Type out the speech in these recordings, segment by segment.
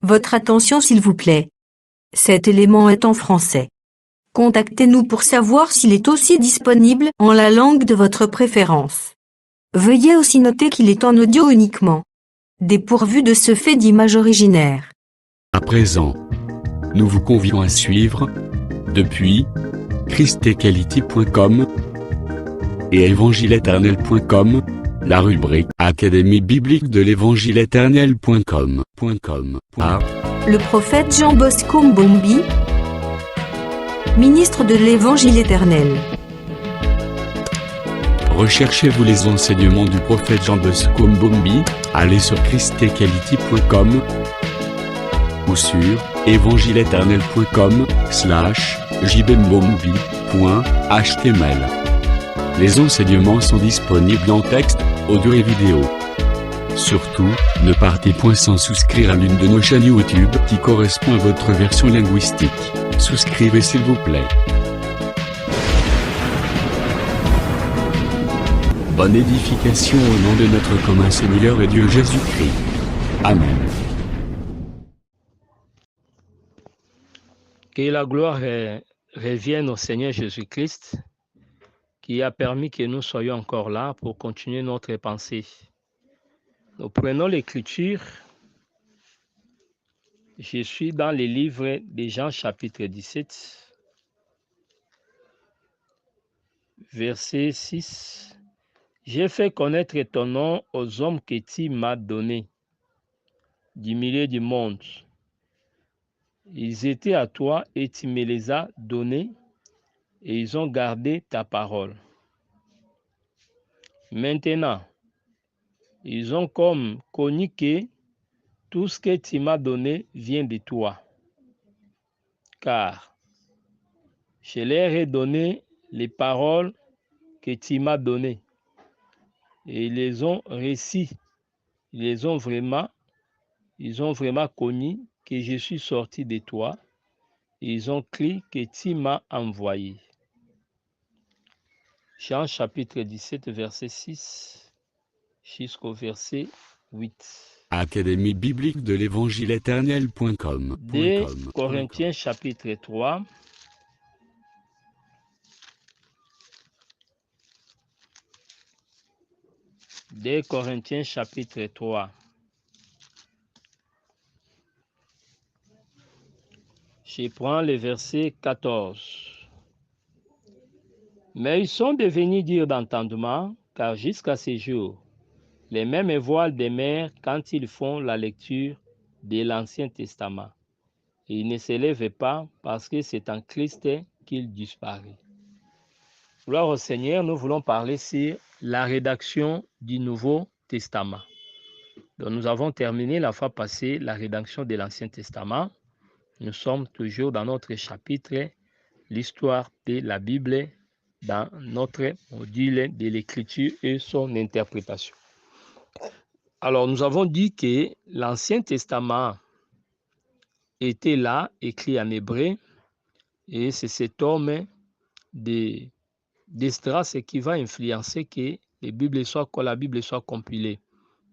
Votre attention s'il vous plaît. Cet élément est en français. Contactez-nous pour savoir s'il est aussi disponible en la langue de votre préférence. Veuillez aussi noter qu'il est en audio uniquement, dépourvu de ce fait d'image originaire. À présent, nous vous convions à suivre, depuis christequality.com et évangile-éternel.com, la rubrique Académie biblique de l'évangile-éternel.com par Le prophète Jean Bosco Mbombi, ministre de l'Évangile éternel. Recherchez-vous les enseignements du prophète Jean Bosco Mbombi, allez sur christequality.com ou sur évangile-éternel.com/jbmbombi.html. Les enseignements sont disponibles en texte, audio et vidéo. Surtout, ne partez point sans souscrire à l'une de nos chaînes YouTube qui correspond à votre version linguistique. Souscrivez s'il vous plaît. Bonne édification au nom de notre commun Seigneur et Dieu Jésus-Christ. Amen. Que la gloire revienne au Seigneur Jésus-Christ, qui a permis que nous soyons encore là pour continuer notre pensée. Nous prenons l'Écriture. Je suis dans le livre de Jean chapitre 17, verset 6. J'ai fait connaître ton nom aux hommes que tu m'as donnés, du milieu du monde. Ils étaient à toi et tu me les as donnés, et ils ont gardé ta parole. Maintenant, ils ont comme connu que tout ce que tu m'as donné vient de toi. Car je leur ai donné les paroles que tu m'as données. Et ils les ont reçues. Ils ont vraiment connu que je suis sorti de toi. Ils ont cru que tu m'as envoyé. Jean chapitre 17, verset 6 jusqu'au verset 8. Académie biblique de l'évangile-éternel.com. 2 Corinthiens chapitre 3. Deux Corinthiens chapitre 3. Je prends le verset 14. Mais ils sont devenus durs d'entendement, car jusqu'à ce jour, les mêmes voiles demeurent quand ils font la lecture de l'Ancien Testament. Et ils ne se lèvent pas parce que c'est en Christ qu'ils disparaissent. Gloire au Seigneur, nous voulons parler sur la rédaction du Nouveau Testament. Donc, nous avons terminé la fois passée la rédaction de l'Ancien Testament. Nous sommes toujours dans notre chapitre, l'histoire de la Bible, dans notre module de l'écriture et son interprétation. Alors, nous avons dit que l'Ancien Testament était là, écrit en hébreu, et c'est cet homme d'Esdras qui va influencer que la Bible soit compilée.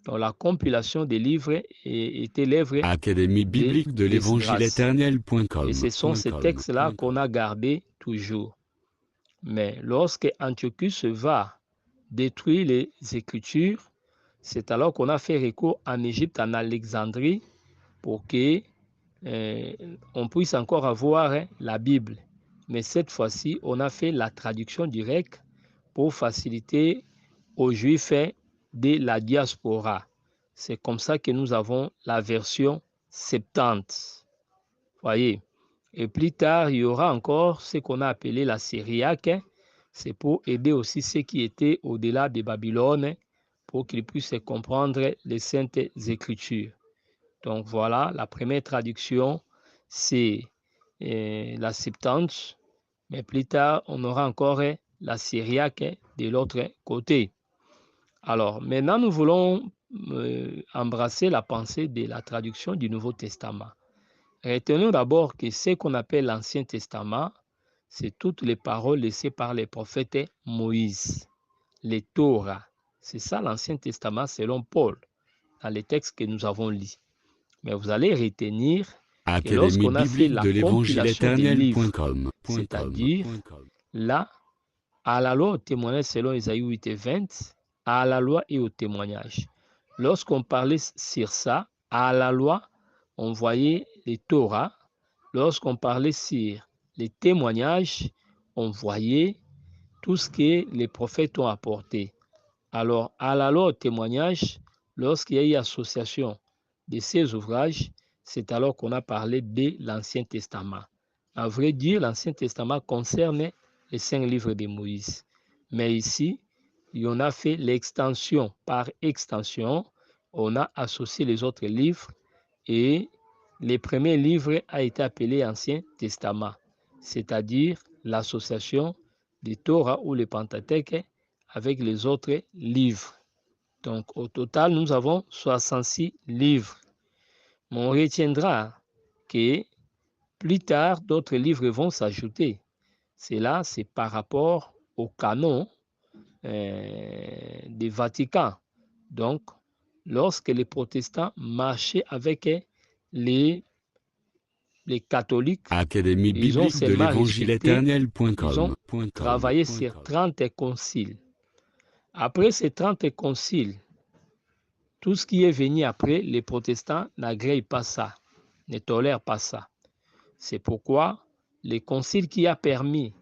Donc, la compilation des livres était l'œuvre Académie biblique de l'évangile-éternel.com. Et ce sont ces textes-là qu'on a gardés toujours. Mais lorsque Antiochus va détruire les Écritures, c'est alors qu'on a fait recours en Égypte, en Alexandrie, pour que on puisse encore avoir la Bible. Mais cette fois-ci, on a fait la traduction directe pour faciliter aux Juifs de la diaspora. C'est comme ça que nous avons la version 70. Voyez. Et plus tard, il y aura encore ce qu'on a appelé la syriaque. C'est pour aider aussi ceux qui étaient au-delà de Babylone pour qu'ils puissent comprendre les saintes écritures. Donc voilà, la première traduction, c'est la Septante. Mais plus tard, on aura encore la syriaque de l'autre côté. Alors, maintenant, nous voulons embrasser la pensée de la traduction du Nouveau Testament. Retenons d'abord que ce qu'on appelle l'Ancien Testament, c'est toutes les paroles laissées par les prophètes Moïse, les Torah. C'est ça l'Ancien Testament selon Paul, dans les textes que nous avons lus. Mais vous allez retenir que lorsqu'on a fait la compilation des livres, c'est-à-dire là, à la loi au témoignage selon Isaïe 8 et 20, à la loi et au témoignage. Lorsqu'on parlait sur ça, à la loi, on voyait les Torahs. Lorsqu'on parlait sur les témoignages, on voyait tout ce que les prophètes ont apporté. Alors, à la loi au témoignage, lorsqu'il y a eu association de ces ouvrages, c'est alors qu'on a parlé de l'Ancien Testament. À vrai dire, l'Ancien Testament concerne les 5 livres de Moïse. Mais ici, on a fait l'extension. Par extension, on a associé les autres livres et les premiers livres a été appelé Ancien Testament, c'est-à-dire l'association des Torah ou le Pentateuque avec les autres livres. Donc, au total, nous avons 66 livres. Mais on retiendra que plus tard, d'autres livres vont s'ajouter. Cela, c'est par rapport au canon du Vatican. Donc, lorsque les protestants marchaient avec les catholiques, ils ont seulement respecté, ils ont travaillé sur 30 conciles. Après ces 30 conciles, tout ce qui est venu après, les protestants n'agréent pas ça, ne tolèrent pas ça. C'est pourquoi le concile qui a permis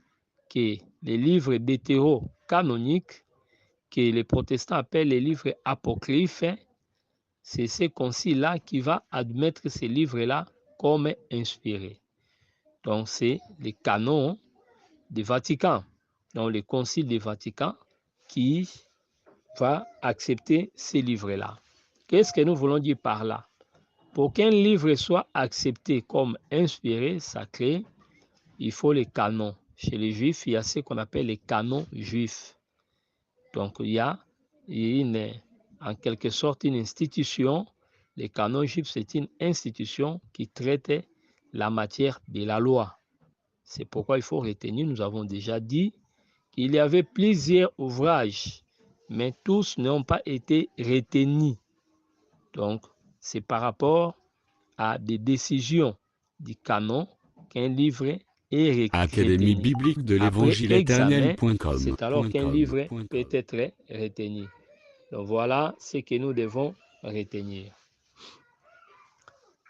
que les livres deutéro-canoniques, que les protestants appellent les livres apocryphes, c'est ce concile-là qui va admettre ces livres-là comme inspirés. Donc, c'est le canon du Vatican, donc le concile du Vatican qui va accepter ces livres-là. Qu'est-ce que nous voulons dire par là? Pour qu'un livre soit accepté comme inspiré, sacré, il faut les canons. Chez les Juifs, il y a ce qu'on appelle les canons juifs. Donc, il y a en quelque sorte une institution. Les canons juifs, c'est une institution qui traite la matière de la loi. C'est pourquoi il faut retenir, nous avons déjà dit qu'il y avait plusieurs ouvrages, mais tous n'ont pas été retenus. Donc, c'est par rapport à des décisions du canon qu'un livre est Académie biblique de l'évangile éternel.com. C'est alors qu'un livre peut être retenu. Donc voilà ce que nous devons retenir.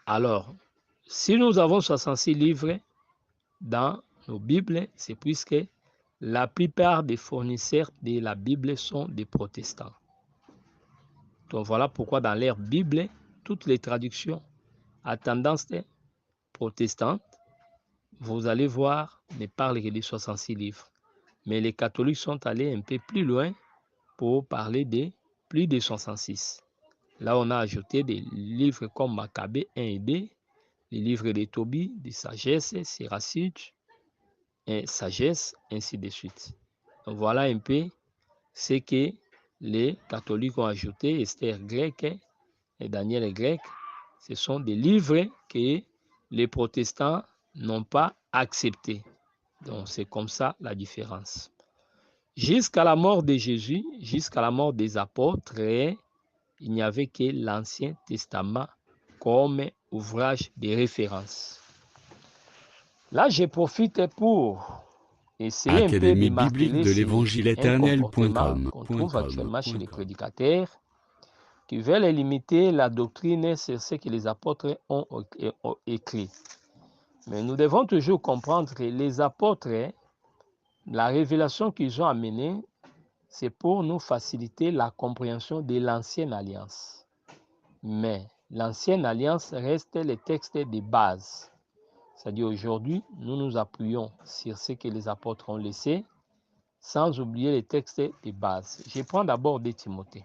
Alors, si nous avons 66 livres dans nos Bibles, c'est puisque la plupart des fournisseurs de la Bible sont des protestants. Donc voilà pourquoi dans leur Bible, toutes les traductions à tendance protestante, vous allez voir, ne parlent que de 66 livres. Mais les catholiques sont allés un peu plus loin pour parler de plus de 66. Là, on a ajouté des livres comme Maccabée 1 et 2, les livres de Tobie, de sagesse, Siracide, et sagesse, ainsi de suite. Donc voilà un peu ce que les catholiques ont ajouté, Esther grecque et Daniel grec. Ce sont des livres que les protestants n'ont pas acceptés. Donc c'est comme ça la différence. Jusqu'à la mort de Jésus, jusqu'à la mort des apôtres, il n'y avait que l'Ancien Testament comme ouvrage de référence. Là, je profite pour essayer Académie un peu de biblique de l'évangile éternel.com. qu'on trouve actuellement chez les prédicateurs qui veulent limiter la doctrine sur ce que les apôtres ont écrit. Mais nous devons toujours comprendre que les apôtres, la révélation qu'ils ont amenée, c'est pour nous faciliter la compréhension de l'ancienne alliance. Mais l'ancienne alliance reste les textes de base. C'est-à-dire aujourd'hui, nous nous appuyons sur ce que les apôtres ont laissé, sans oublier les textes de base. Je prends d'abord 2 Timothée.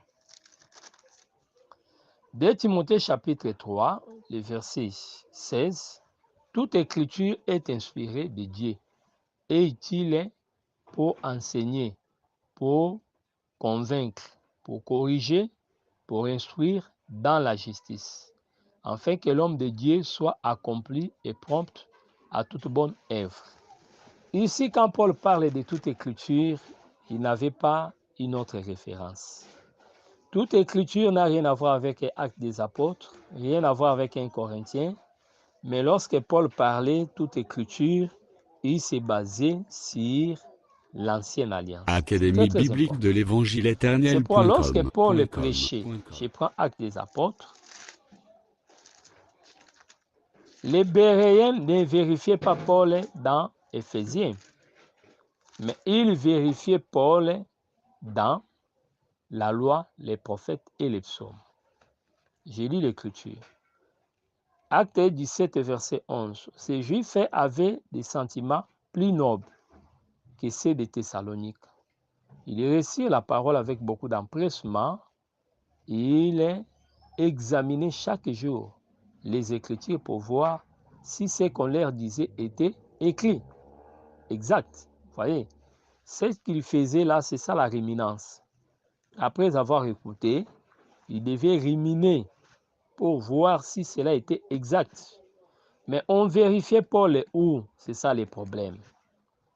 2 Timothée chapitre 3, le verset 16. Toute écriture est inspirée de Dieu et utile pour enseigner, pour convaincre, pour corriger, pour instruire dans la justice, afin que l'homme de Dieu soit accompli et prompt à toute bonne œuvre. Ici, quand Paul parle de toute écriture, il n'avait pas une autre référence. Toute écriture n'a rien à voir avec Actes des Apôtres, rien à voir avec 1 Corinthiens, mais lorsque Paul parlait toute écriture, il s'est basé sur l'Ancienne Alliance. Académie Très biblique important. de l'évangile C'est pourquoi lorsque éternel.com. Paul prêchait, je prends Actes des Apôtres, les Béréens ne vérifiaient pas Paul dans Éphésiens, mais ils vérifiaient Paul dans la loi, les prophètes et les psaumes. J'ai lu l'Écriture. Acte 17, verset 11. Ces Juifs avaient des sentiments plus nobles que ceux des Thessaloniques. Ils réussirent la parole avec beaucoup d'empressement. Ils examinaient chaque jour les Écritures pour voir si ce qu'on leur disait était écrit. Exact. Vous voyez, ce qu'ils faisaient là, c'est ça la réminence. Après avoir écouté, ils devaient ruminer pour voir si cela était exact. Mais on vérifiait Paul où? C'est ça les problèmes.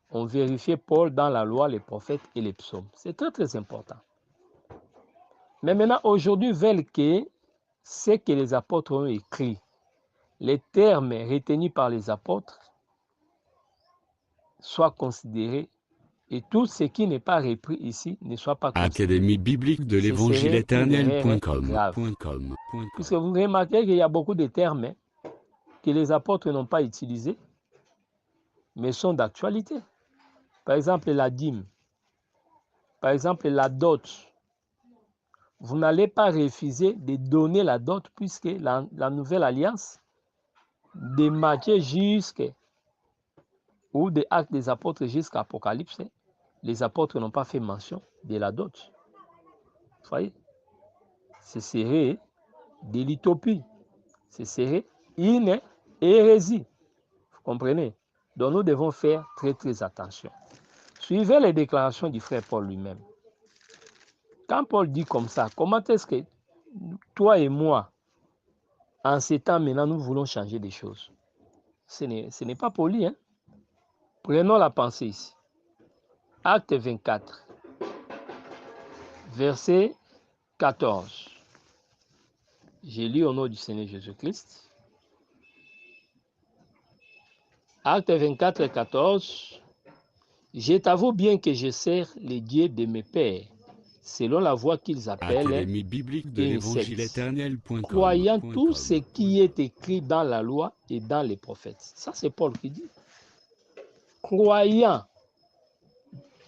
On vérifiait Paul dans la loi, les prophètes et les psaumes. C'est très très important. Mais maintenant, aujourd'hui, veulent que ce que les apôtres ont écrit, les termes retenus par les apôtres, soient considérés et tout ce qui n'est pas repris ici ne soit pas considéré. Académie biblique de l'évangile éternel.com. Puisque vous remarquez qu'il y a beaucoup de termes que les apôtres n'ont pas utilisés, mais sont d'actualité. Par exemple, la dîme. Par exemple, la dot. Vous n'allez pas refuser de donner la dot puisque la nouvelle alliance, de Matthieu ou des Actes des Apôtres jusqu'à Apocalypse, les apôtres n'ont pas fait mention de la dot. Vous voyez? Ce serait de l'utopie. Ce serait une hérésie. Vous comprenez? Donc nous devons faire très très attention. Suivez les déclarations du frère Paul lui-même. Quand Paul dit comme ça, comment est-ce que toi et moi, en ces temps maintenant, nous voulons changer des choses? Ce n'est pas poli, hein? Prenons la pensée ici. Acte 24, verset 14. J'ai lu au nom du Seigneur Jésus-Christ. Acte 24, 14. Je t'avoue bien que je sers les dieux de mes pères, selon la voie qu'ils appellent Académie biblique de l'évangile éternel.com. croyant tout ce qui est écrit dans la loi et dans les prophètes. Ça, c'est Paul qui dit. Croyant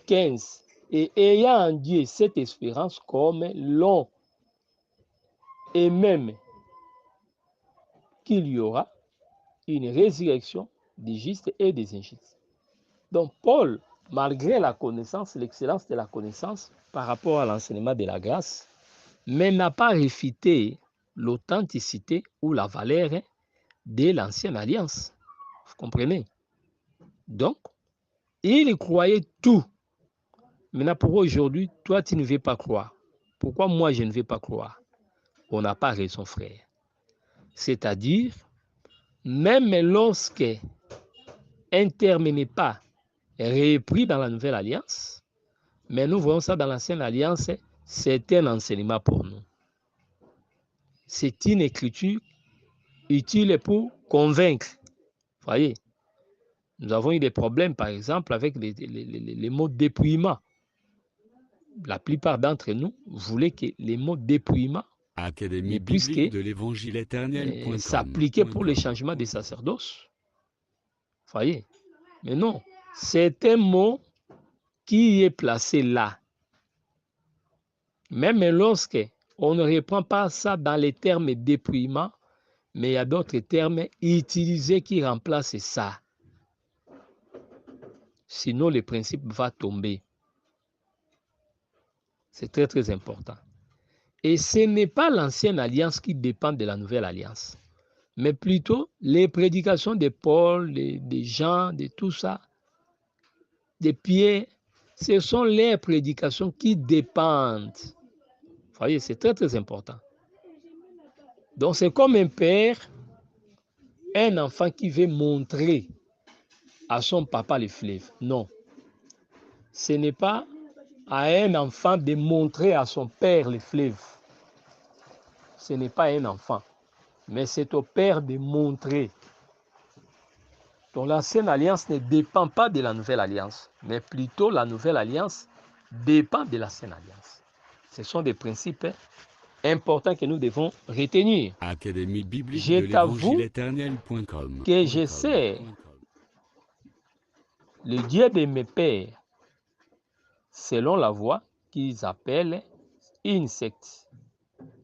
15 et ayant en Dieu cette espérance comme long et même qu'il y aura une résurrection des justes et des injustes. Donc Paul, malgré la connaissance, l'excellence de la connaissance par rapport à l'enseignement de la grâce, mais n'a pas réfuté l'authenticité ou la valeur de l'ancienne alliance. Vous comprenez? Donc, il croyait tout. Maintenant, pourquoi aujourd'hui, toi, tu ne veux pas croire? Pourquoi moi, je ne veux pas croire? On n'a pas raison, frère. C'est-à-dire, même lorsque un terme n'est pas repris dans la nouvelle alliance, mais nous voyons ça dans l'ancienne alliance, c'est un enseignement pour nous. C'est une écriture utile pour convaincre. Vous voyez, nous avons eu des problèmes, par exemple, avec les mots dépouillement. La plupart d'entre nous voulaient que les mots dépouillement Académie biblique de l'évangile éternel.com s'appliquaient pour le changement des sacerdoces. Vous voyez, mais non, c'est un mot qui est placé là. Même lorsque on ne reprend pas ça dans les termes dépouillement, mais il y a d'autres termes utilisés qui remplacent ça. Sinon, le principe va tomber. C'est très, très important. Et ce n'est pas l'ancienne alliance qui dépend de la nouvelle alliance, mais plutôt les prédications de Paul, de Jean, de tout ça, de Pierre. Ce sont les prédications qui dépendent. Vous voyez, c'est très, très important. Donc, c'est comme un père, un enfant qui veut montrer à son papa les fleuves. Non. Ce n'est pas à un enfant de montrer à son père les fleuves. ce n'est pas un enfant, mais c'est au Père de montrer. Donc l'ancienne alliance ne dépend pas de la nouvelle alliance, mais plutôt la nouvelle alliance dépend de l'ancienne alliance. Ce sont des principes importants que nous devons retenir. Académie biblique Je de l'évangile t'avoue éternel.com. que je sais le Dieu de mes pères, selon la voie qu'ils appellent une secte,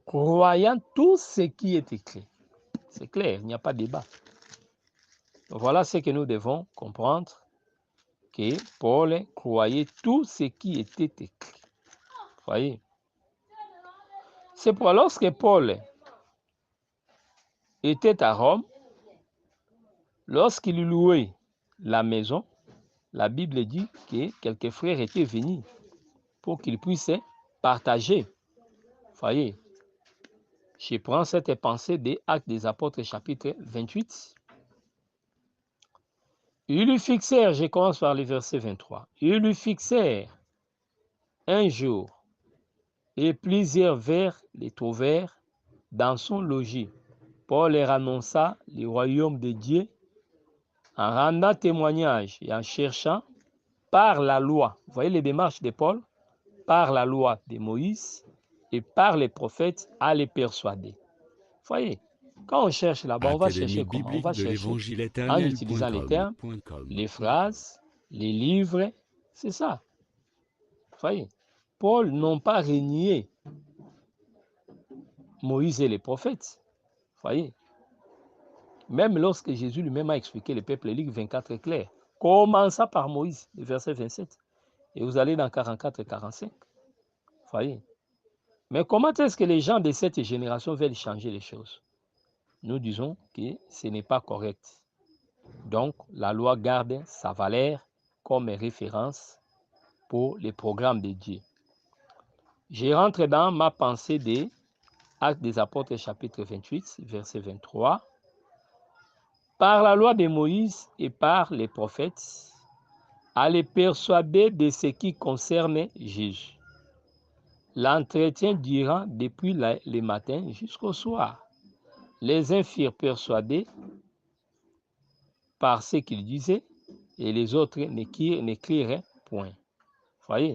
croyant tout ce qui est écrit. C'est clair, il n'y a pas de débat. Voilà ce que nous devons comprendre, que Paul croyait tout ce qui était écrit. Voyez. C'est pour lorsque Paul était à Rome, lorsqu'il louait la maison, la Bible dit que quelques frères étaient venus pour qu'ils puissent partager. Voyez. Je prends cette pensée des Actes des Apôtres, chapitre 28. Ils lui fixèrent, je commence par le verset 23, ils lui fixèrent un jour et plusieurs vers les trouvèrent dans son logis. Paul leur annonça le royaume de Dieu en rendant témoignage et en cherchant par la loi, vous voyez les démarches de Paul, par la loi de Moïse et par les prophètes à les persuader. Vous voyez, quand on cherche là-bas, on va chercher comment? On va chercher en utilisant les termes, les phrases, les livres, c'est ça. Vous voyez, Paul n'a pas renié Moïse et les prophètes. Vous voyez, même lorsque Jésus lui-même a expliqué le peuple, Luc 24 est clair. Commençant par Moïse, le verset 27, et vous allez dans 44 et 45. Vous voyez. Mais comment est-ce que les gens de cette génération veulent changer les choses? Nous disons que ce n'est pas correct. Donc, la loi garde sa valeur comme référence pour les programmes de Dieu. Je rentre dans ma pensée des Actes des Apôtres, chapitre 28, verset 23. Par la loi de Moïse et par les prophètes, à les persuader de ce qui concerne Jésus. L'entretien dura depuis le matin jusqu'au soir. Les uns furent persuadés par ce qu'ils disaient et les autres n'écriraient point. Voyez,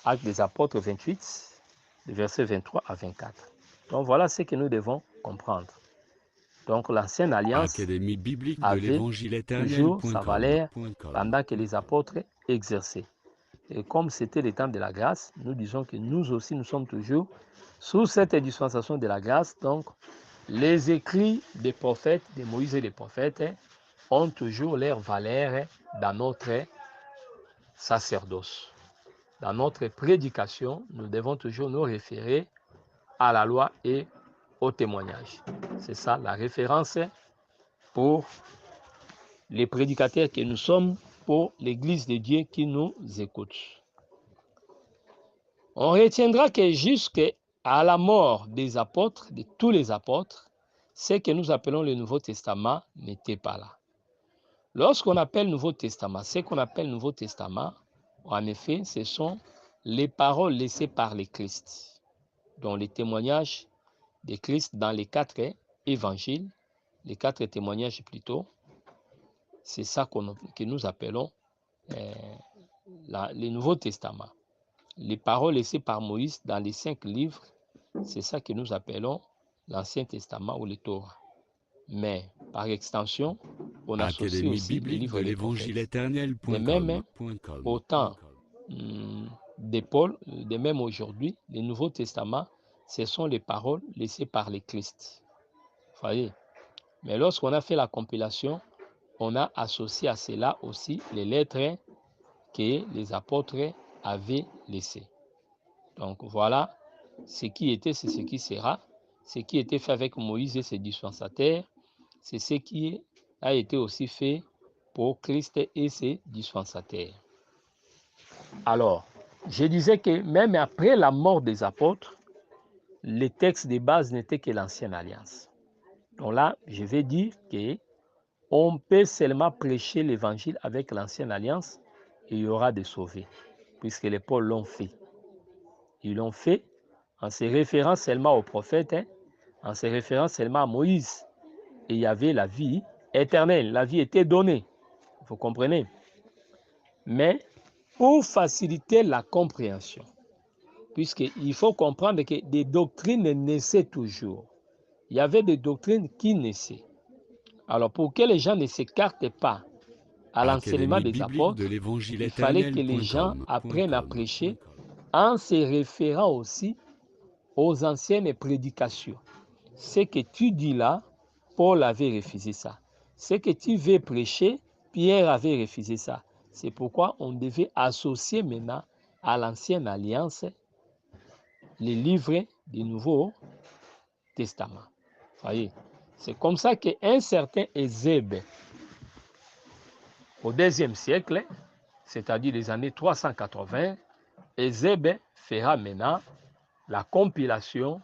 Actes des Apôtres 28, versets 23 à 24. Donc voilà ce que nous devons comprendre. Donc l'ancienne alliance avait toujours sa valeur pendant que les apôtres exerçaient. Et comme c'était le temps de la grâce, nous disons que nous aussi, nous sommes toujours sous cette dispensation de la grâce. Donc, les écrits des prophètes, de Moïse et des prophètes, ont toujours leur valeur dans notre sacerdoce. Dans notre prédication, nous devons toujours nous référer à la loi et au témoignage. C'est ça la référence pour les prédicateurs que nous sommes, pour l'Église de Dieu qui nous écoute. On retiendra que jusqu'à la mort des apôtres, de tous les apôtres, ce que nous appelons le Nouveau Testament n'était pas là. Lorsqu'on appelle Nouveau Testament, ce qu'on appelle Nouveau Testament, en effet, ce sont les paroles laissées par le Christ, dont les témoignages de Christ dans les 4 évangiles, les 4 témoignages plutôt, c'est ça que nous appelons le Nouveau Testament. Les paroles laissées par Moïse dans les 5 livres, c'est ça que nous appelons l'Ancien Testament ou le Torah. Mais par extension, on associe aussi les livres de l'Évangile éternel. De même, autant de Paul, de même aujourd'hui, le Nouveau Testament, ce sont les paroles laissées par le Christ. Vous voyez? Mais lorsqu'on a fait la compilation, on a associé à cela aussi les lettres que les apôtres avaient laissées. Donc voilà, ce qui était, c'est ce qui sera. Ce qui était fait avec Moïse et ses dispensataires, c'est ce qui a été aussi fait pour Christ et ses dispensataires. Alors, je disais que même après la mort des apôtres, les textes de base n'étaient que l'Ancienne Alliance. Donc là, je vais dire qu'on peut seulement prêcher l'Évangile avec l'Ancienne Alliance et il y aura des sauvés, puisque les Paul l'ont fait. Ils l'ont fait en se référant seulement aux prophètes, en se référant seulement à Moïse. Et il y avait la vie éternelle, la vie était donnée, vous comprenez? Mais pour faciliter la compréhension, puisqu'il faut comprendre que des doctrines naissaient toujours. Il y avait des doctrines qui naissaient. Alors pour que les gens ne s'écartent pas à l'enseignement des apôtres, il fallait que les gens apprennent à prêcher en se référant aussi aux anciennes prédications. Ce que tu dis là, Paul avait refusé ça. Ce que tu veux prêcher, Pierre avait refusé ça. C'est pourquoi on devait associer maintenant à l'ancienne alliance les livres du Nouveau Testament. Voyez, c'est comme ça qu'un certain Ézèbe, au IIe siècle, c'est-à-dire les années 380, Ézèbe fera maintenant la compilation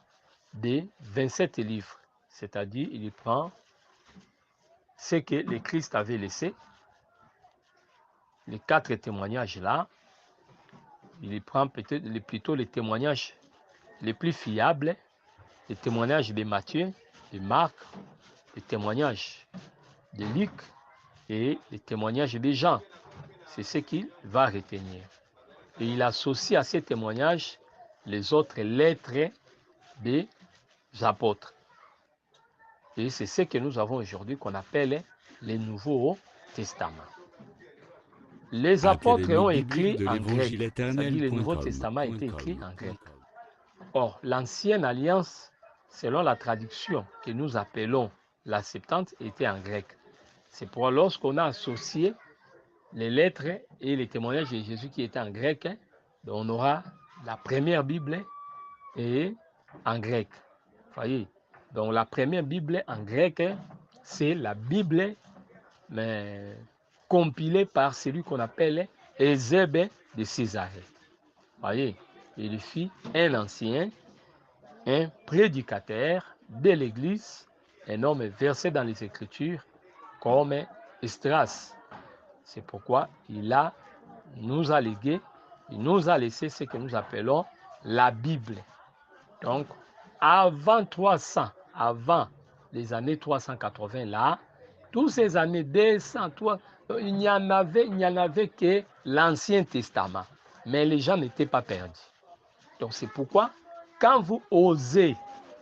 des 27 livres. C'est-à-dire, il prend ce que le Christ avait laissé, les 4 témoignages là, il prend peut-être plutôt les témoignages les plus fiables, les témoignages de Matthieu, de Marc, les témoignages de Luc et les témoignages de Jean. C'est ce qu'il va retenir. Et il associe à ces témoignages les autres lettres des apôtres. Et c'est ce que nous avons aujourd'hui qu'on appelle les Nouveaux Testaments. Les apôtres ont écrit en grec, c'est-à-dire le Nouveau Testament a été écrit en grec. Or, l'ancienne alliance, selon la traduction que nous appelons la Septante, était en grec. C'est pourquoi lorsqu'on a associé les lettres et les témoignages de Jésus qui étaient en grec, on aura la première Bible et en grec. Voyez, donc la première Bible en grec, c'est la Bible compilée par celui qu'on appelle Ézèbe de Césarée. Voyez, il fit un ancien, un prédicateur de l'Église, un homme versé dans les Écritures comme Esdras. C'est pourquoi il nous a légué, il nous a laissé ce que nous appelons la Bible. Donc, avant 300, avant les années 380 là, toutes ces années 200, il n'y en avait que l'Ancien Testament. Mais les gens n'étaient pas perdus. Donc c'est pourquoi, quand vous osez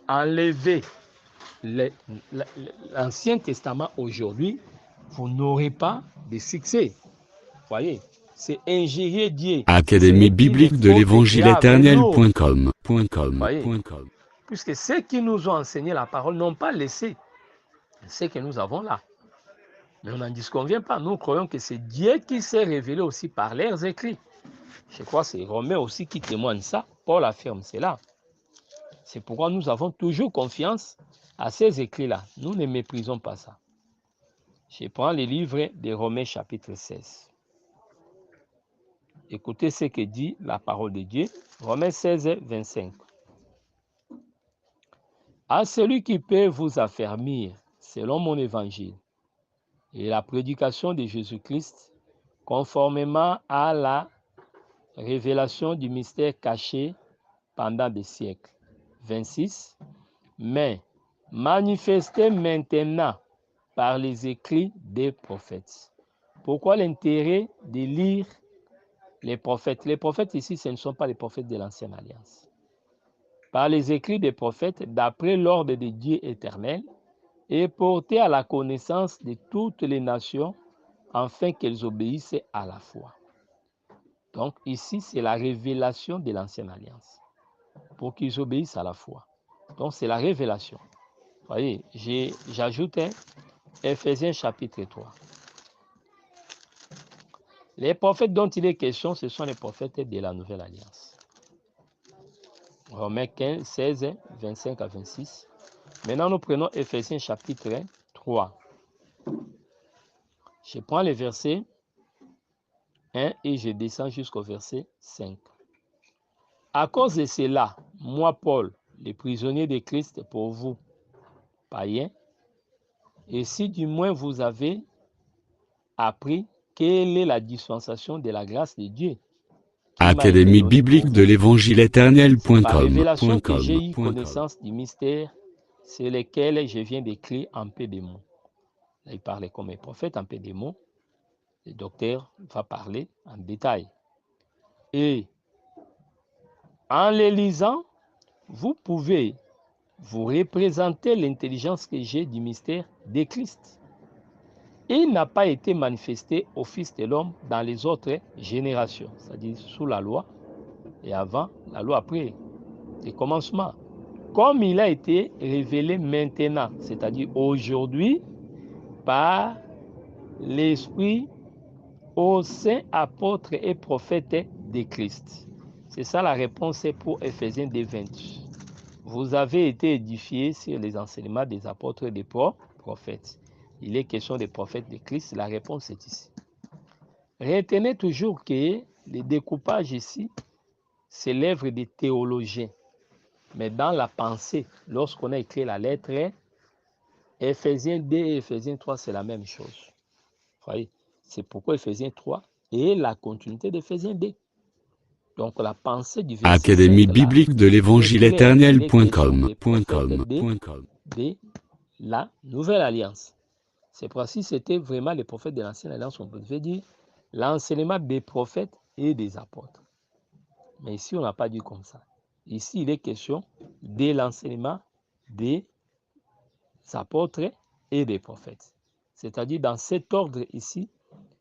enlever l'Ancien Testament aujourd'hui, vous n'aurez pas de succès. Vous voyez, c'est ingérer Dieu. Académie biblique de l'évangile éternel.com. Puisque ceux qui nous ont enseigné la parole n'ont pas laissé ce que nous avons là. Mais on n'en disconvient pas. Nous croyons que c'est Dieu qui s'est révélé aussi par leurs écrits. Je crois que c'est Romain aussi qui témoigne ça. Paul affirme cela. C'est pourquoi nous avons toujours confiance à ces écrits-là. Nous ne méprisons pas ça. Je prends les livres de Romains chapitre 16. Écoutez ce que dit la parole de Dieu. Romains 16, 25. À celui qui peut vous affermir selon mon évangile et la prédication de Jésus-Christ, conformément à la révélation du mystère caché pendant des siècles. 26. Mais manifesté maintenant par les écrits des prophètes. Pourquoi l'intérêt de lire les prophètes? Les prophètes ici, ce ne sont pas les prophètes de l'Ancienne Alliance. Par les écrits des prophètes, d'après l'ordre de Dieu éternel, et porter à la connaissance de toutes les nations, afin qu'elles obéissent à la foi. Donc ici, c'est la révélation de l'Ancienne Alliance, pour qu'ils obéissent à la foi. Donc c'est la révélation. Vous voyez, j'ajoute Éphésiens chapitre 3. Les prophètes dont il est question, ce sont les prophètes de la Nouvelle Alliance. Romains 15, 16, 25 à 26. Maintenant, nous prenons Éphésiens chapitre 3. Je prends le verset 1 et je descends jusqu'au verset 5. À cause de cela, moi, Paul, le prisonnier de Christ pour vous, païens, et si du moins vous avez appris quelle est la dispensation de la grâce de Dieu, Académie biblique de l'évangile éternel.com. Par révélation que j'ai eu connaissance du mystère sur lesquels je viens d'écrire en peu de mots. Là, il parlait comme un prophète en peu de mots. Le docteur va parler en détail. Et en les lisant, vous pouvez vous représenter l'intelligence que j'ai du mystère de Christ. Il n'a pas été manifesté au Fils de l'homme dans les autres générations, c'est-à-dire sous la loi et avant la loi, après le commencement. Comme il a été révélé maintenant, c'est-à-dire aujourd'hui, par l'Esprit aux saints apôtres et prophètes de Christ. C'est ça la réponse pour Éphésiens 2:20. Vous avez été édifiés sur les enseignements des apôtres et des prophètes. Il est question des prophètes de Christ. La réponse est ici. Retenez toujours que le découpage ici, c'est l'œuvre des théologiens. Mais dans la pensée, lorsqu'on a écrit la lettre, Éphésiens 2 et Éphésiens 3, c'est la même chose. Vous voyez, c'est pourquoi Éphésiens 3 est la continuité d'Éphésiens 2. Donc la pensée du verset Académie 5, biblique de l'évangile éternel.com. De la nouvelle alliance. C'est pour ça que c'était vraiment les prophètes de l'ancienne alliance, on peut dire l'enseignement des prophètes et des apôtres. Mais ici, on n'a pas dit comme ça. Ici, il est question de l'enseignement des apôtres et des prophètes. C'est-à-dire, dans cet ordre ici,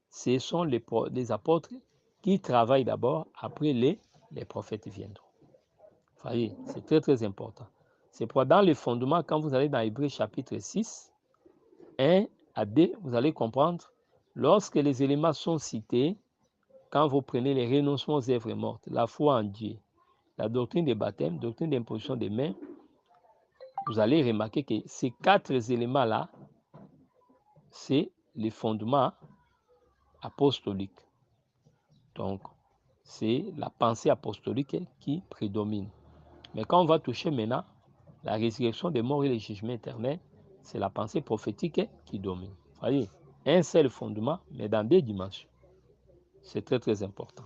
ce sont les apôtres qui travaillent d'abord, après les prophètes viendront. Vous voyez, c'est très très important. C'est pour dans les fondements, quand vous allez dans Hébreux chapitre 6, 1 à 2, vous allez comprendre, lorsque les éléments sont cités, quand vous prenez les renoncements aux œuvres mortes, la foi en Dieu, la doctrine des baptêmes, doctrine d'imposition des mains, vous allez remarquer que ces 4 éléments-là, c'est les fondements apostoliques. Donc, c'est la pensée apostolique qui prédomine. Mais quand on va toucher maintenant la résurrection des morts et le jugement éternel, c'est la pensée prophétique qui domine. Vous voyez, un seul fondement, mais dans 2 dimensions. C'est très très important.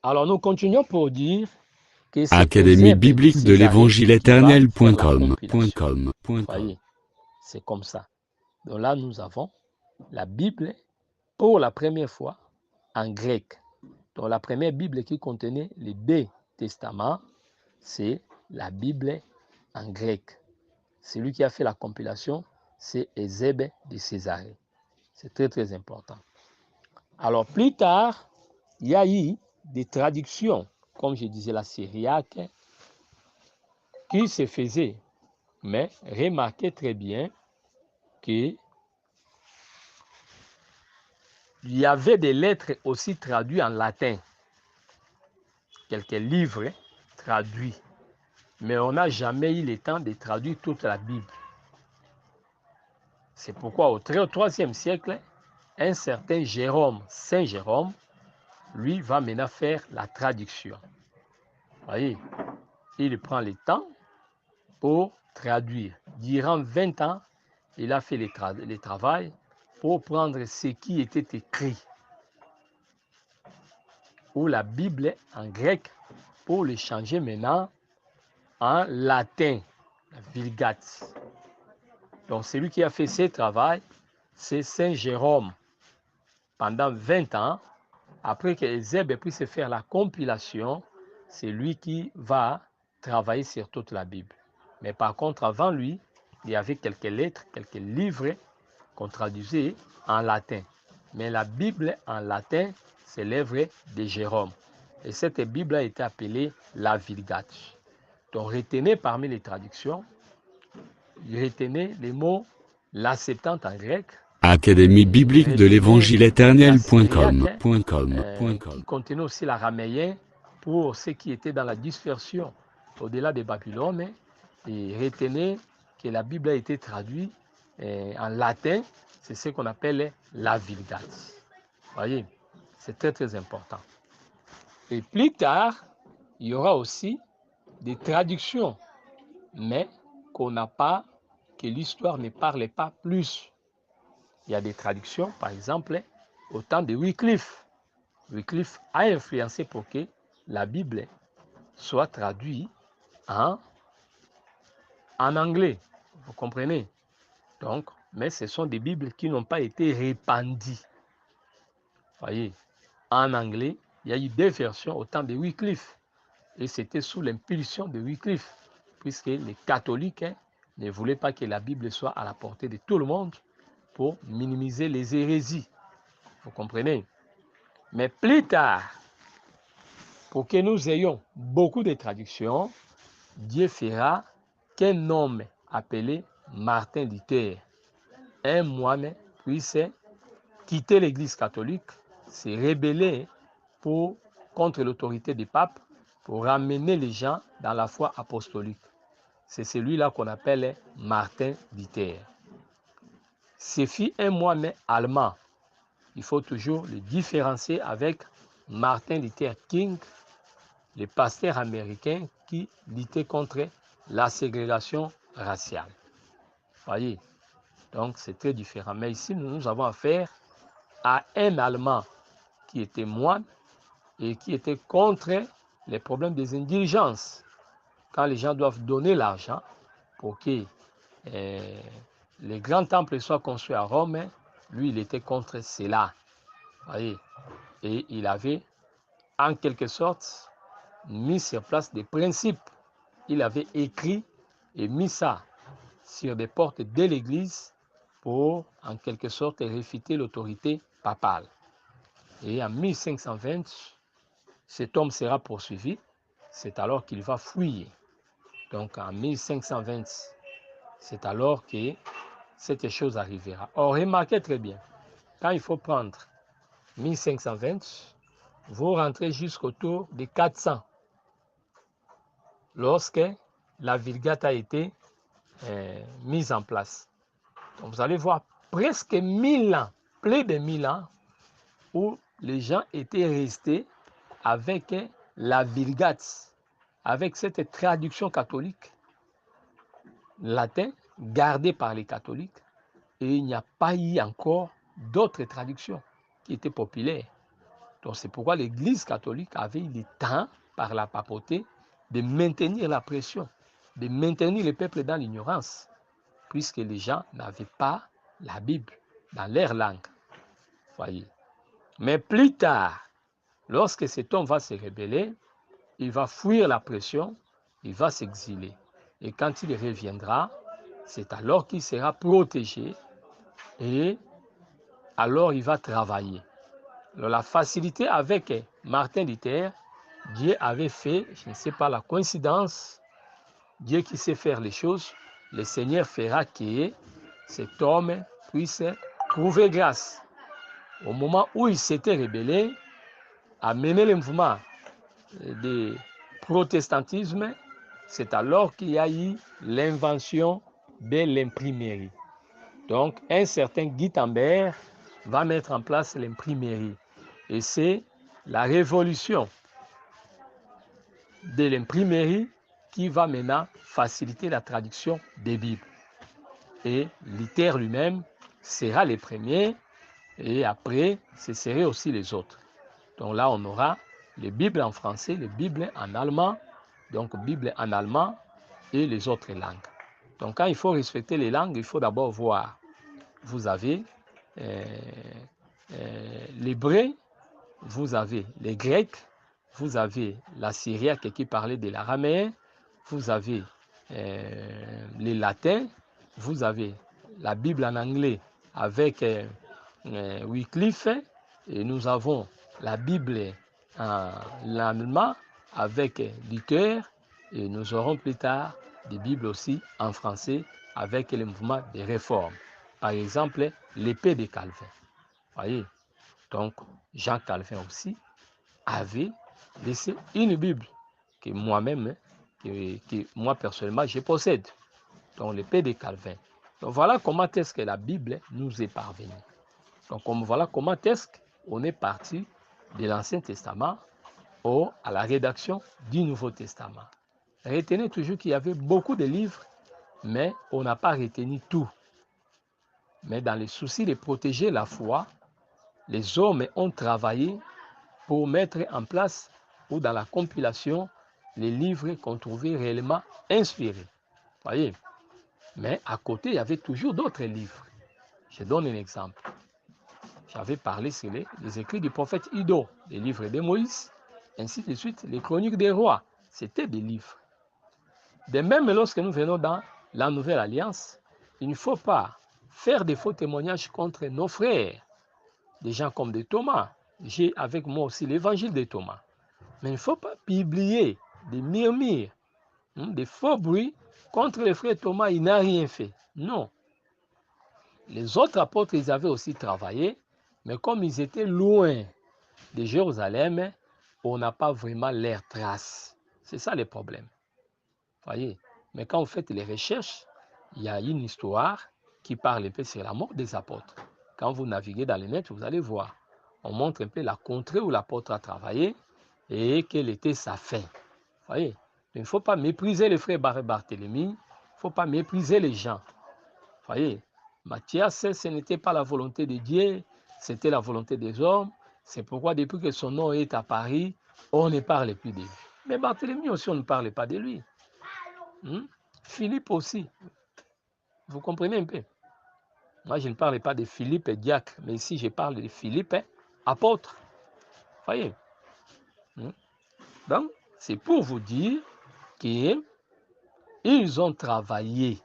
Alors, nous continuons pour dire que c'est Académie biblique de l'évangile éternel.com. Vous voyez, c'est comme ça. Donc là, nous avons la Bible pour la première fois en grec. Donc la première Bible qui contenait les 2 testaments, c'est la Bible en grec. Celui qui a fait la compilation, c'est Eusèbe de Césarée. C'est très très important. Alors plus tard, il y a eu des traductions, comme je disais la syriaque, qui se faisaient. Mais remarquez très bien qu'il y avait des lettres aussi traduites en latin. Quelques livres traduits. Mais on n'a jamais eu le temps de traduire toute la Bible. C'est pourquoi au IIIe siècle, un certain Jérôme, Saint Jérôme, lui va maintenant faire la traduction. Vous voyez, il prend le temps pour traduire. Durant 20 ans, il a fait le travail pour prendre ce qui était écrit ou la Bible en grec pour le changer maintenant en latin, la Vulgate. Donc celui qui a fait ce travail, c'est Saint Jérôme. Pendant 20 ans, après que Eusèbe puisse faire la compilation, c'est lui qui va travailler sur toute la Bible. Mais par contre, avant lui, il y avait quelques lettres, quelques livres qu'on traduisait en latin. Mais la Bible en latin, c'est l'œuvre de Jérôme. Et cette Bible a été appelée la Vulgate. Donc retenez parmi les traductions, retenez les mots la Septante en grec. Académie biblique de l'évangile éternel.com. Qui contenait aussi l'araméen pour ceux qui étaient dans la dispersion au-delà de Babylone. Et retenez que la Bible a été traduite en latin, c'est ce qu'on appelle la Vulgate. Vous voyez, c'est très très important. Et plus tard, il y aura aussi des traductions, mais qu'on n'a pas, que l'histoire ne parle pas plus. Il y a des traductions, par exemple, au temps de Wycliffe. Wycliffe a influencé pour que la Bible soit traduite en anglais. Vous comprenez? Donc, mais ce sont des Bibles qui n'ont pas été répandues. Voyez, en anglais, il y a eu deux versions au temps de Wycliffe. Et c'était sous l'impulsion de Wycliffe, puisque les catholiques ne voulaient pas que la Bible soit à la portée de tout le monde pour minimiser les hérésies. Vous comprenez? Mais plus tard, pour que nous ayons beaucoup de traductions, Dieu fera qu'un homme appelé Martin Luther, un moine, puisse quitter l'Église catholique, se rebeller contre l'autorité du pape, pour ramener les gens dans la foi apostolique. C'est celui-là qu'on appelle Martin Luther. Ce fut un moine allemand. Il faut toujours le différencier avec Martin Luther King, le pasteur américain qui luttait contre la ségrégation raciale. Voyez, donc c'est très différent. Mais ici, nous avons affaire à un Allemand qui était moine et qui était contre les problèmes des indulgences. Quand les gens doivent donner l'argent pour que les grands temples soient construits à Rome, lui, il était contre cela. Voyez, et il avait, en quelque sorte, mis sur place des principes. Il avait écrit et mis ça sur des portes de l'Église pour, en quelque sorte, réfuter l'autorité papale. Et en 1520, cet homme sera poursuivi. C'est alors qu'il va fuir. Donc en 1520, c'est alors que cette chose arrivera. Or, remarquez très bien, quand il faut prendre 1520, vous rentrez jusqu'autour de 400, lorsque la Vulgate a été mise en place. Donc vous allez voir presque 1000 ans, plus de 1000 ans, où les gens étaient restés avec la Vulgate, avec cette traduction catholique latin gardée par les catholiques, et il n'y a pas eu encore d'autres traductions qui étaient populaires. Donc c'est pourquoi l'Église catholique avait eu le temps, par la papauté, de maintenir la pression, de maintenir le peuple dans l'ignorance, puisque les gens n'avaient pas la Bible dans leur langue. Voyez. Mais plus tard, lorsque cet homme va se rebeller, il va fuir la pression, il va s'exiler. Et quand il reviendra, c'est alors qu'il sera protégé et alors il va travailler. Alors, la facilité avec Martin Luther, Dieu avait fait, je ne sais pas la coïncidence, Dieu qui sait faire les choses, le Seigneur fera que cet homme puisse trouver grâce. Au moment où il s'était rebellé, à mener le mouvement du protestantisme, c'est alors qu'il y a eu l'invention de l'imprimerie. Donc, un certain Gutenberg va mettre en place l'imprimerie. Et c'est la révolution de l'imprimerie qui va maintenant faciliter la traduction des Bibles. Et Luther lui-même sera le premier, et après, ce seraient aussi les autres. Donc là, on aura les Bibles en français, les Bibles en allemand, donc Bible en allemand et les autres langues. Donc quand il faut respecter les langues, il faut d'abord voir. Vous avez l'hébreu, vous avez les Grecs, vous avez la syriaque qui parlait de l'araméen, vous avez les latins, vous avez la Bible en anglais avec Wycliffe, et nous avons la Bible en allemand avec Luther, et nous aurons plus tard des Bibles aussi en français avec le mouvement des réformes. Par exemple, l'épée de Calvin. Voyez, donc Jean Calvin aussi avait laissé une Bible que moi-même, que moi personnellement, je possède. Donc l'épée de Calvin. Donc voilà comment est-ce que la Bible nous est parvenue. Donc voilà comment est-ce qu'on est parti de l'Ancien Testament à la rédaction du Nouveau Testament. Retenez toujours qu'il y avait beaucoup de livres, mais on n'a pas retenu tout. Mais dans le souci de protéger la foi, les hommes ont travaillé pour mettre en place ou dans la compilation les livres qu'on trouvait réellement inspirés. Voyez. Mais à côté, il y avait toujours d'autres livres. Je donne un exemple. J'avais parlé sur les écrits du prophète Ido, les livres de Moïse, ainsi de suite, les chroniques des rois. C'était des livres. De même, lorsque nous venons dans la Nouvelle Alliance, il ne faut pas faire de faux témoignages contre nos frères, des gens comme de Thomas. J'ai avec moi aussi l'évangile de Thomas. Mais il ne faut pas publier des murmures, des faux bruits contre le frère Thomas. Il n'a rien fait. Non. Les autres apôtres, ils avaient aussi travaillé, mais comme ils étaient loin de Jérusalem, on n'a pas vraiment leurs traces. C'est ça le problème. Voyez. Mais quand vous faites les recherches, il y a une histoire qui parle un peu sur la mort des apôtres. Quand vous naviguez dans le net, vous allez voir. On montre un peu la contrée où l'apôtre a travaillé et quelle était sa fin. Voyez. Il ne faut pas mépriser les frères Barthélemy, il ne faut pas mépriser les gens. Voyez. Matthias, ce n'était pas la volonté de Dieu, c'était la volonté des hommes. C'est pourquoi depuis que son nom est à Paris, on ne parle plus de lui. Mais Barthélemy aussi, on ne parle pas de lui. Philippe aussi. Vous comprenez un peu? Moi, je ne parle pas de Philippe diacre, mais ici, je parle de Philippe apôtre. Voyez? Donc, c'est pour vous dire qu'ils ont travaillé,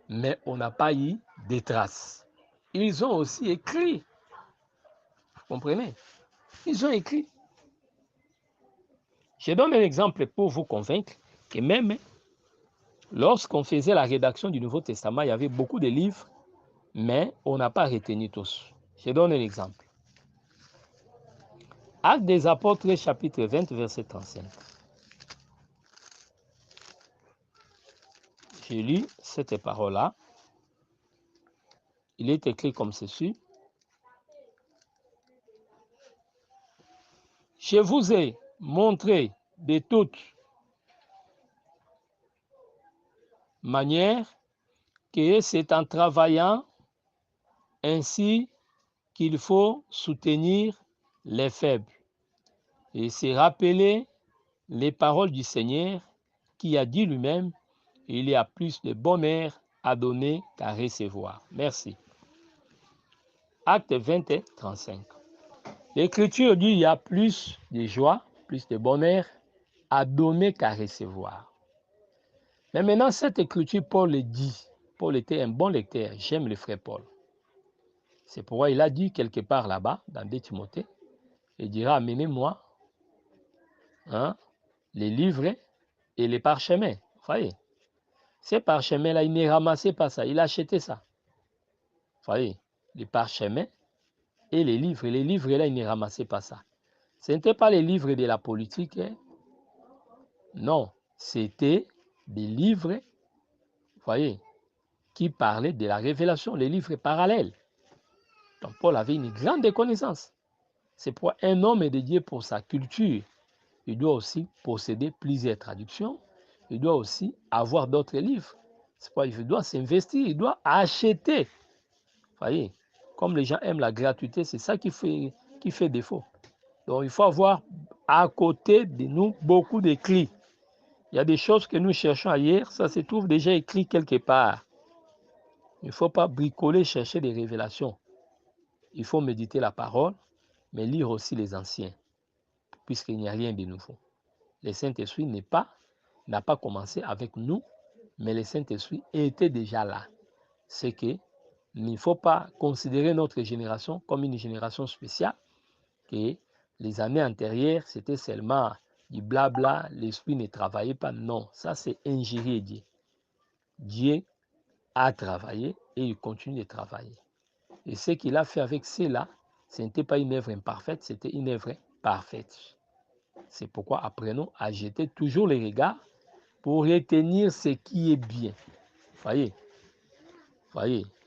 mais on n'a pas eu de traces. Ils ont aussi écrit. Vous comprenez? Ils ont écrit. Je donne un exemple pour vous convaincre que même lorsqu'on faisait la rédaction du Nouveau Testament, il y avait beaucoup de livres, mais on n'a pas retenu tous. Je donne un exemple. Actes des Apôtres, chapitre 20, verset 35. J'ai lu cette parole-là. Il est écrit comme ceci. Je vous ai montré de toute manière que c'est en travaillant ainsi qu'il faut soutenir les faibles et se rappeler les paroles du Seigneur qui a dit lui-même, il y a plus de bonheur à donner qu'à recevoir. Merci. Acte 20 et 35. L'Écriture dit il y a plus de joie, plus de bonheur à donner qu'à recevoir. Mais maintenant, cette Écriture, Paul le dit. Paul était un bon lecteur. J'aime le frère Paul. C'est pourquoi il a dit quelque part là-bas, dans 2 Timothée, il dira, amenez-moi les livres et les parchemins. Vous voyez, ces parchemins-là, il ne ramassait pas ça, il achetait ça. Vous voyez, les parchemins et les livres-là, il ne ramassait pas ça. Ce n'était pas les livres de la politique, non, c'était des livres, vous voyez, qui parlaient de la révélation, les livres parallèles. Donc Paul avait une grande connaissance. C'est pour un homme dédié pour sa culture. Il doit aussi posséder plusieurs traductions. Il doit aussi avoir d'autres livres. C'est pourquoi il doit s'investir, il doit acheter. Vous voyez, comme les gens aiment la gratuité, c'est ça qui fait défaut. Donc il faut avoir à côté de nous beaucoup d'écrits. Il y a des choses que nous cherchons ailleurs, ça se trouve déjà écrit quelque part. Il ne faut pas bricoler, chercher des révélations. Il faut méditer la parole, mais lire aussi les anciens, puisqu'il n'y a rien de nouveau. Le Saint-Esprit n'a pas commencé avec nous, mais le Saint-Esprit était déjà là. C'est qu'il ne faut pas considérer notre génération comme une génération spéciale, que les années antérieures, c'était seulement du blabla, l'Esprit ne travaillait pas. Non, ça c'est ingérer Dieu. Dieu a travaillé et il continue de travailler. Et ce qu'il a fait avec cela, ce n'était pas une œuvre imparfaite, c'était une œuvre parfaite. C'est pourquoi apprenons à jeter toujours les regards pour retenir ce qui est bien. Voyez,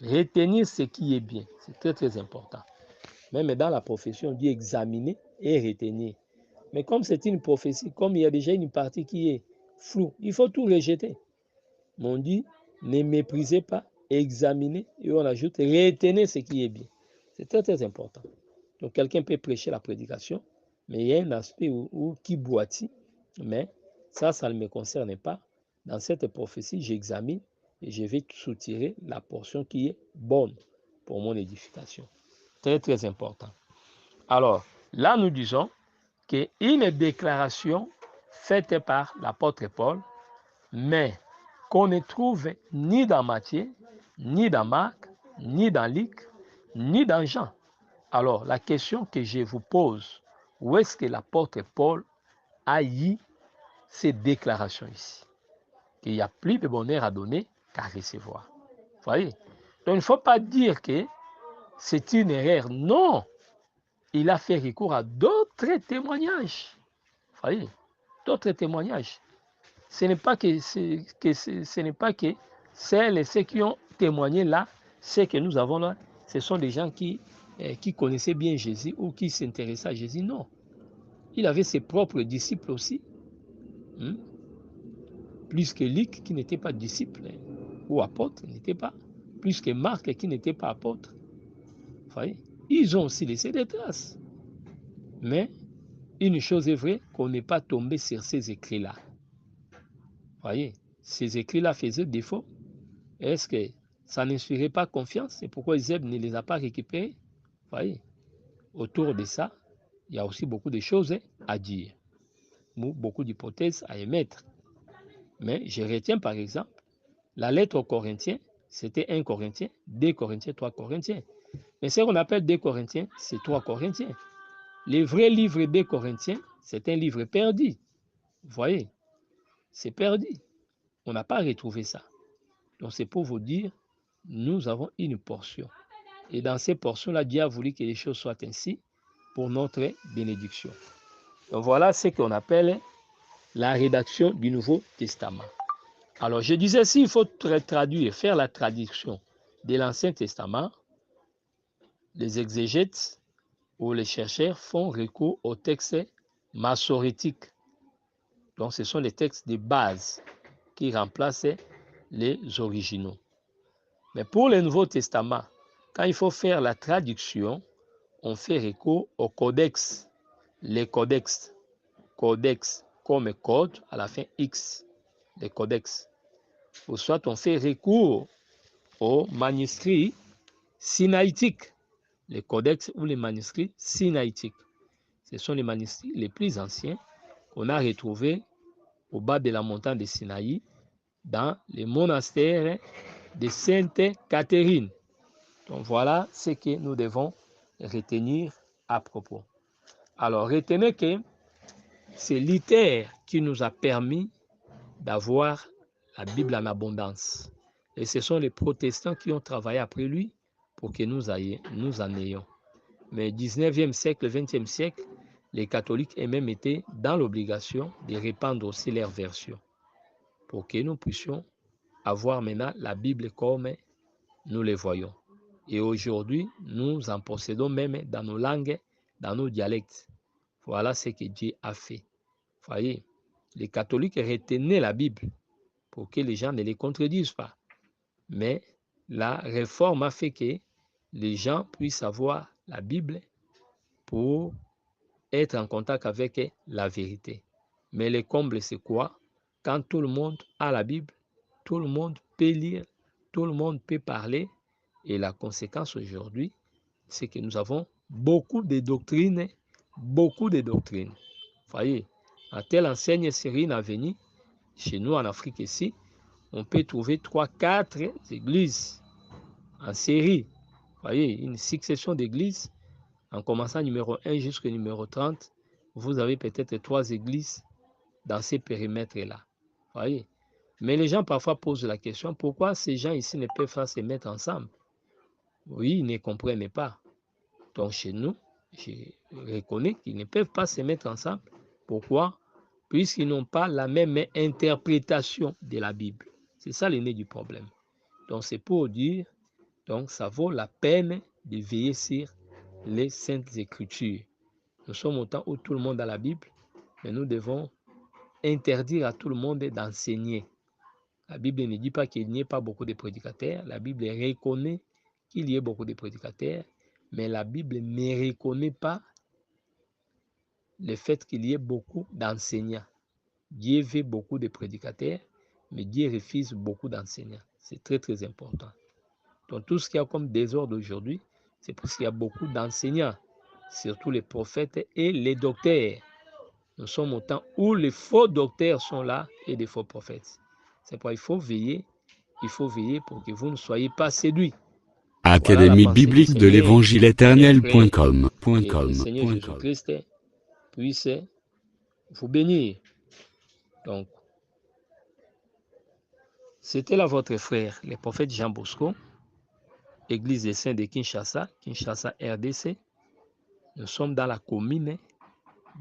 retenir ce qui est bien, c'est très très important. Même dans la profession, on dit examiner et retenir. Mais comme c'est une prophétie, comme il y a déjà une partie qui est floue, il faut tout rejeter. Mais on dit, ne méprisez pas, examinez, et on ajoute, retenez ce qui est bien. C'est très très important. Donc quelqu'un peut prêcher la prédication, Mais il y a un aspect qui boitit, mais ça ne me concerne pas. Dans cette prophétie, j'examine et je vais soutirer la portion qui est bonne pour mon édification. Très, très important. Alors, là, nous disons qu'une déclaration faite par l'apôtre Paul, mais qu'on ne trouve ni dans Matthieu, ni dans Marc, ni dans Luc, ni dans Jean. Alors, la question que je vous pose, où est-ce que l'apôtre Paul a eu ces déclarations ici? Qu'il n'y a plus de bonheur à donner qu'à recevoir. Vous voyez? Donc, il ne faut pas dire que c'est une erreur. Non! Il a fait recours à d'autres témoignages. Vous voyez? D'autres témoignages. Ce n'est pas que celles et ceux qui ont témoigné là, ceux que nous avons là, ce sont des gens qui connaissaient bien Jésus ou qui s'intéressaient à Jésus. Non. Il avait ses propres disciples aussi. Plus que Luc, qui n'était pas disciple, ou apôtre, n'était pas. Plus que Marc, qui n'était pas apôtre. Vous voyez? Ils ont aussi laissé des traces. Mais une chose est vraie, qu'on n'est pas tombé sur ces écrits-là. Vous voyez? Ces écrits-là faisaient défaut. Est-ce que ça n'inspirait pas confiance? C'est pourquoi Zeb ne les a pas récupérés. Vous voyez? Autour de ça, il y a aussi beaucoup de choses à dire, beaucoup d'hypothèses à émettre. Mais je retiens par exemple, la lettre aux Corinthiens, c'était 1 Corinthien, 2 Corinthiens, 3 Corinthiens. Mais ce qu'on appelle 2 Corinthiens, c'est 3 Corinthiens. Le vrai livre des Corinthiens, c'est un livre perdu. Vous voyez? C'est perdu. On n'a pas retrouvé ça. Donc c'est pour vous dire, nous avons une portion. Et dans ces portions-là, Dieu a voulu que les choses soient ainsi pour notre bénédiction. Donc voilà ce qu'on appelle la rédaction du Nouveau Testament. Alors je disais, s'il faut traduire, faire la traduction de l'Ancien Testament, les exégètes ou les chercheurs font recours aux textes massorétiques. Donc ce sont les textes de base qui remplacent les originaux. Mais pour le Nouveau Testament, quand il faut faire la traduction, on fait recours au codex. Les codex comme code à la fin X, les codex. Ou soit on fait recours aux manuscrits sinaïtiques, les codex ou les manuscrits sinaïtiques. Ce sont les manuscrits les plus anciens qu'on a retrouvés au bas de la montagne de Sinaï, dans le monastère de Sainte Catherine. Donc voilà ce que nous devons retenir à propos. Alors retenez que c'est Luther qui nous a permis d'avoir la Bible en abondance. Et ce sont les protestants qui ont travaillé après lui pour que nous en ayons. Mais 19e siècle, 20e siècle, les catholiques ont même été dans l'obligation de répandre aussi leur version pour que nous puissions avoir maintenant la Bible comme nous les voyons. Et aujourd'hui, nous en possédons même dans nos langues, dans nos dialectes. Voilà ce que Dieu a fait. Vous voyez, les catholiques retenaient la Bible pour que les gens ne les contredisent pas. Mais la réforme a fait que les gens puissent avoir la Bible pour être en contact avec la vérité. Mais le comble, c'est quoi? Quand tout le monde a la Bible, tout le monde peut lire, tout le monde peut parler. Et la conséquence aujourd'hui, c'est que nous avons beaucoup de doctrines. Beaucoup de doctrines. Vous voyez, à telle enseigne Cyrine a venu, chez nous en Afrique ici, on peut trouver 3-4 églises en série. Vous voyez, une succession d'églises, en commençant numéro 1 jusqu'au numéro 30, vous avez peut-être 3 églises dans ces périmètres-là. Vous voyez, mais les gens parfois posent la question, pourquoi ces gens ici ne peuvent pas se mettre ensemble? Oui, ils ne comprennent pas. Donc chez nous, je reconnais qu'ils ne peuvent pas se mettre ensemble. Pourquoi? Puisqu'ils n'ont pas la même interprétation de la Bible. C'est ça le nez du problème. Donc c'est pour dire, donc ça vaut la peine de veiller sur les Saintes Écritures. Nous sommes au temps où tout le monde a la Bible, mais nous devons interdire à tout le monde d'enseigner. La Bible ne dit pas qu'il n'y ait pas beaucoup de prédicateurs. La Bible reconnaît qu'il y ait beaucoup de prédicateurs. Mais la Bible ne reconnaît pas le fait qu'il y ait beaucoup d'enseignants. Dieu veut beaucoup de prédicateurs, mais Dieu refuse beaucoup d'enseignants. C'est très, très important. Donc, tout ce qu'il y a comme désordre aujourd'hui, c'est parce qu'il y a beaucoup d'enseignants, surtout les prophètes et les docteurs. Nous sommes au temps où les faux docteurs sont là et des faux prophètes. C'est pourquoi il faut veiller pour que vous ne soyez pas séduits. Académie biblique de l'évangile éternel.com. Que le Seigneur Jésus-Christ puisse vous bénir. Donc, c'était là votre frère, le prophète Jean Bosco, Église des Saints de Kinshasa, Kinshasa RDC. Nous sommes dans la commune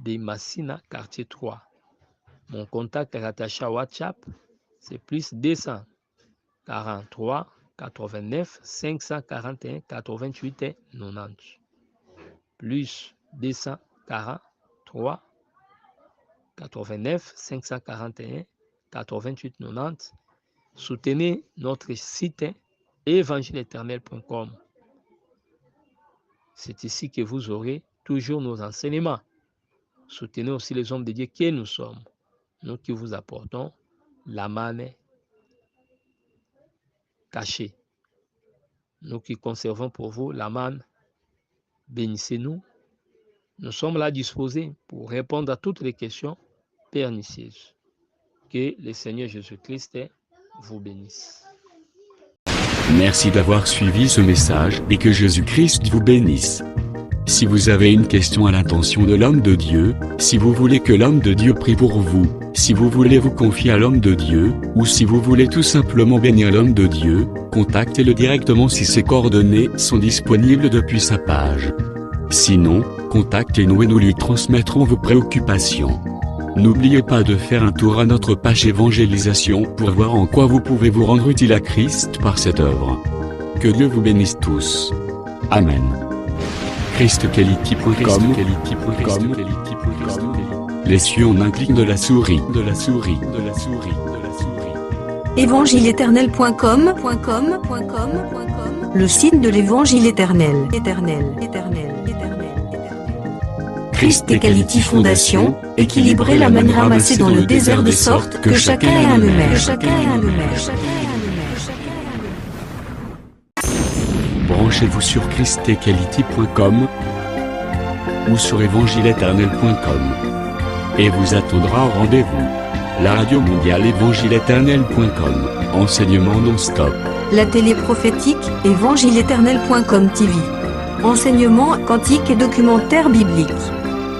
de Massina, quartier 3. Mon contact rattaché à WhatsApp, c'est plus 243 89 541 88 90. Plus 243 89 541 88 90. Soutenez notre site évangile-éternel.com. C'est ici que vous aurez toujours nos enseignements. Soutenez aussi les hommes de Dieu que nous sommes. Nous qui vous apportons la manne cachée. Nous qui conservons pour vous la manne. Bénissez-nous. Nous sommes là disposés pour répondre à toutes les questions pernicieuses. Que le Seigneur Jésus-Christ vous bénisse. Merci d'avoir suivi ce message et que Jésus-Christ vous bénisse. Si vous avez une question à l'intention de l'homme de Dieu, si vous voulez que l'homme de Dieu prie pour vous, si vous voulez vous confier à l'homme de Dieu, ou si vous voulez tout simplement bénir l'homme de Dieu, contactez-le directement si ses coordonnées sont disponibles depuis sa page. Sinon, contactez-nous et nous lui transmettrons vos préoccupations. N'oubliez pas de faire un tour à notre page évangélisation pour voir en quoi vous pouvez vous rendre utile à Christ par cette œuvre. Que Dieu vous bénisse tous. Amen. ChristQuality.com. Les cieux en un clic de la souris. Évangile-éternel.com. Le site de l'évangile éternel. Christ et Quality Fondation, équilibrer la manne ramassée dans le désert de sorte que chacun ait un maire. Branchez-vous sur christequality.com ou sur évangile-éternel.com et vous attendra au rendez-vous. La radio mondiale évangile-éternel.com, enseignement non-stop. La télé prophétique, évangile-éternel.com TV. Enseignement quantique et documentaire biblique.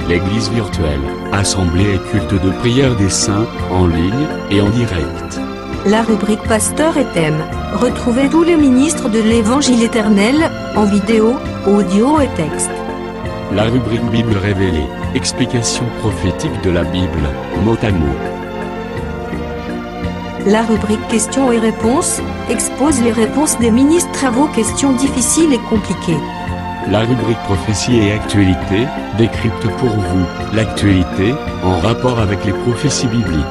L'église virtuelle, assemblée et culte de prière des saints, en ligne et en direct. La rubrique Pasteur et thème. Retrouvez tous les ministres de l'évangile éternel, en vidéo, audio et texte. La rubrique Bible révélée, explication prophétique de la Bible, mot à mot. La rubrique questions et réponses, expose les réponses des ministres à vos questions difficiles et compliquées. La rubrique prophétie et actualité, décrypte pour vous l'actualité, en rapport avec les prophéties bibliques.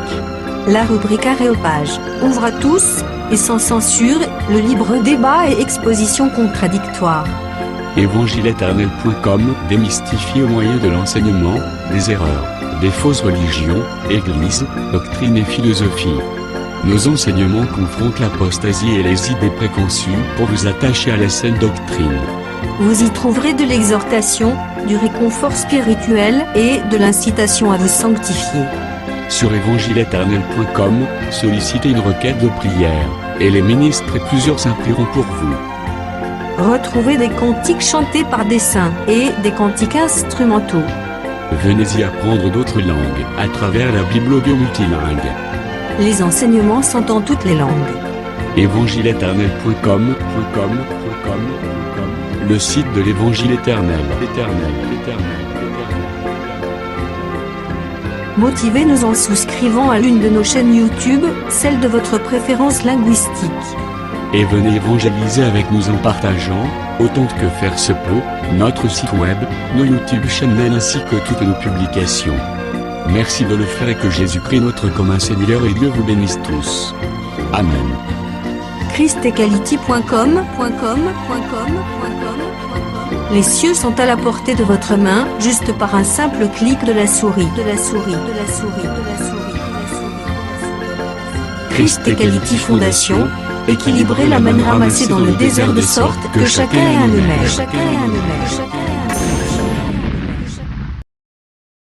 La rubrique Aréopage, ouvre à tous, et sans censure, le libre débat et exposition contradictoire. Évangile-éternel.com démystifie au moyen de l'enseignement, des erreurs, des fausses religions, églises, doctrines et philosophies. Nos enseignements confrontent l'apostasie et les idées préconçues pour vous attacher à la saine doctrine. Vous y trouverez de l'exhortation, du réconfort spirituel et de l'incitation à vous sanctifier. Sur évangile-éternel.com, sollicitez une requête de prière, et les ministres et plusieurs imprieront pour vous. Retrouvez des cantiques chantés par des saints et des cantiques instrumentaux. Venez y apprendre d'autres langues à travers la Bible audio multilingue. Les enseignements sont en toutes les langues. évangile-éternel.com, le site de l'évangile éternel. Motivez-nous en souscrivant à l'une de nos chaînes YouTube, celle de votre préférence linguistique. Et venez évangéliser avec nous en partageant, autant que faire se peut, notre site web, nos YouTube channels ainsi que toutes nos publications. Merci de le faire et que Jésus-Christ notre commun Seigneur et Dieu vous bénisse tous. Amen. ChristEquality.com Les cieux sont à la portée de votre main, juste par un simple clic de la souris. Christ Equality Foundation, équilibrer la manne ramassée dans le désert de sorte que chacun ait un aimère.